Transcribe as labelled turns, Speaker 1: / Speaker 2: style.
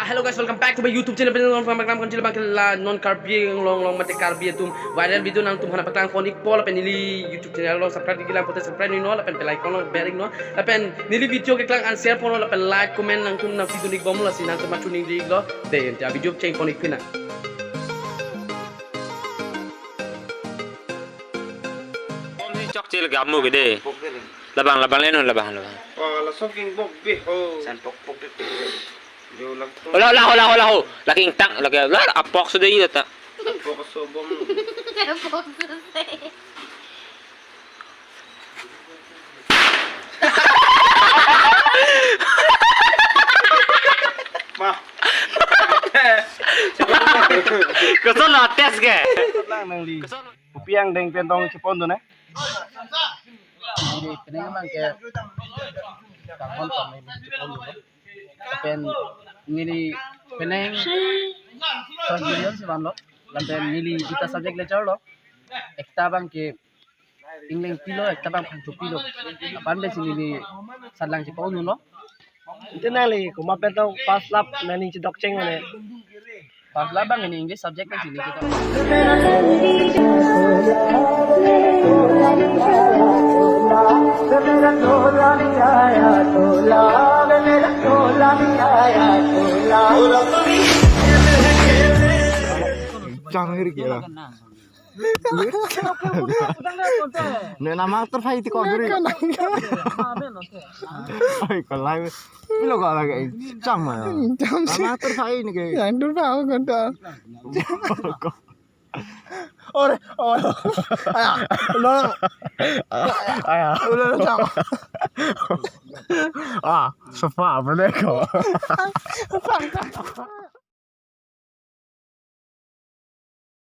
Speaker 1: Hello guys, welcome back to my YouTube channel. Program kon channel bangkala non carbi long mate carbi tum viral video nang tum hana paklang konik pol pen nili YouTube channel lo subscribe digilang pote subscribe ni no pen like kono bering no pen nili video ke klang an share pono pen like comment nang tum nang video nik bom la sin nang tum machuning dig lo de ya video chain konik pina
Speaker 2: chok cil gamu gede labang leno labang
Speaker 3: la soking bok be ho
Speaker 4: San pok de
Speaker 3: yo lang to
Speaker 2: hola laking tang lagi la apok sudah iya ta
Speaker 3: pok sobong ma
Speaker 2: kesel lah tes ke
Speaker 3: lang nang li upiang deng pentong cipon tu ne
Speaker 4: Jadi pening mang ke tangon pamay cipon dulu. Pen ngili pening first video si banlo. Lampen ngili kita subject lecture lo. Ekta bang ke English pilo ekta bang pangtu pilo. Pande si ngili sadlang cipon dulu.
Speaker 3: itu nali kumapet tau pas lap nani cidok ceng ne
Speaker 4: Pas lah bang ini English subject kan sini kita.
Speaker 5: Cangir kira. Nek nama aktor saya itu kok gini. Ay, kalai. Bilo kok lagi cam ya. Nama aktor saya ini kayak. Yang dulu aku kata. Ore, ayah, udah cam. Ah, sofa apa deh kok?